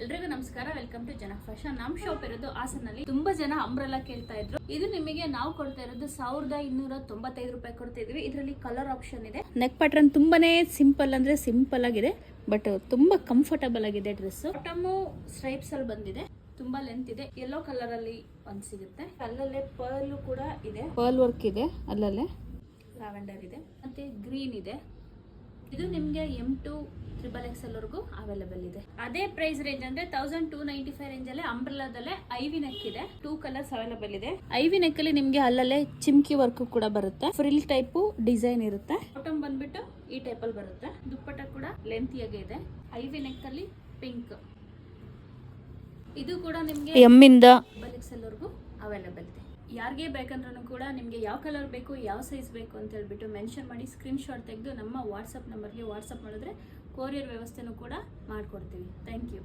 ಎಲ್ರಿಗೂ ನಮಸ್ಕಾರ, welcome to ಜನ ಫ್ಯಾಷನ್. ನಮ್ ಶಾಪ್ ಇರೋದು ಹಾಸನಲ್ಲಿ. ತುಂಬಾ ಜನ ಅಂಬ್ರೆಲಾ ಕೇಳ್ತಾ ಇದ್ರು. ಇದು ನಿಮಗೆ ನಾವು ಕೊಡ್ತಾ ಇರೋದು 1295 ರೂಪಾಯಿ ಕೊಡ್ತಾ ಇದೀವಿ. ಇದರಲ್ಲಿ ಕಲರ್ ಆಪ್ಷನ್ ಇದೆ. ನೆಕ್ ಪ್ಯಾಟರ್ನ್ ತುಂಬಾನೇ ಸಿಂಪಲ್ ಅಂದ್ರೆ ಸಿಂಪಲ್ ಆಗಿದೆ, ಬಟ್ ತುಂಬಾ ಕಂಫರ್ಟಬಲ್ ಆಗಿದೆ ಡ್ರೆಸ್. ಬಾಟಮ್ ಸ್ಟ್ರೈಪ್ಸ್ ಅಲ್ಲಿ ಬಂದಿದೆ, ತುಂಬಾ ಲೆಂತ್ ಇದೆ. ಯೆಲ್ಲೋ ಕಲರ್ ಅಲ್ಲಿ ಒಂದ್ ಸಿಗುತ್ತೆ. ಅಲ್ಲಲ್ಲೇ ಪರ್ಲ್ ಕೂಡ ಇದೆ, ಪರ್ಲ್ ವರ್ಕ್ ಇದೆ. ಅಲ್ಲಲ್ಲೇ ಲ್ಯಾವೆಂಡರ್ ಇದೆ, ಮತ್ತೆ ಗ್ರೀನ್ ಇದೆ. ಇದು ನಿಮಗೆ M2 XXL ವರೆಗೂ ಅವೈಲೇಬಲ್ ಇದೆ. ಅದೇ ಪ್ರೈಸ್ ರೇಂಜ್ ಅಂದ್ರೆ 1295 ರೇಂಜ್ ಅಲ್ಲಿ ಅಂಬ್ರೆಲಾದಲ್ಲೇ ಐವಿ ನೆಕ್ ಇದೆ. 2 ಕಲರ್ಸ್ ಅವೈಲೇಬಲ್ ಇದೆ. ಐವಿ ನೆಕ್ ಅಲ್ಲಿ ನಿಮ್ಗೆ ಅಲ್ಲಲ್ಲೇ ಚಿಮ್ಕಿ ವರ್ಕ್ ಕೂಡ ಬರುತ್ತೆ. ಫ್ರಿಲ್ ಟೈಪ್ ಡಿಸೈನ್ ಇರುತ್ತೆ. ಬಾಟಮ್ ಬಂದ್ಬಿಟ್ಟು ಈ ಟೈಪ್ ಅಲ್ಲಿ ಬರುತ್ತೆ. ದುಪ್ಪಟ್ಟ ಕೂಡ ಲೆಂತಿಯಾಗಿ ಇದೆ. ಐವಿ ನೆಕ್ ಅಲ್ಲಿ ಪಿಂಕ್. ಇದು ಕೂಡ ನಿಮ್ಗೆ M ಇಂದ XXL ವರೆಗೂ ಅವೈಲೇಬಲ್ ಇದೆ. ಯಾರಿಗೆ ಬೇಕಂದ್ರೂ ಕೂಡ ನಿಮಗೆ ಯಾವ ಕಲರ್ ಬೇಕು, ಯಾವ ಸೈಜ್ ಬೇಕು ಅಂತ ಹೇಳ್ಬಿಟ್ಟು ಮೆನ್ಷನ್ ಮಾಡಿ ಸ್ಕ್ರೀನ್ ಶಾಟ್ ತೆಗೆದು ನಮ್ಮ ವಾಟ್ಸಪ್ ನಂಬರ್ಗೆ ವಾಟ್ಸಪ್ ಮಾಡಿದ್ರೆ ಕೊರಿಯರ್ ವ್ಯವಸ್ಥೆನೂ ಕೂಡ ಮಾಡಿಕೊಡ್ತೀವಿ. Thank you.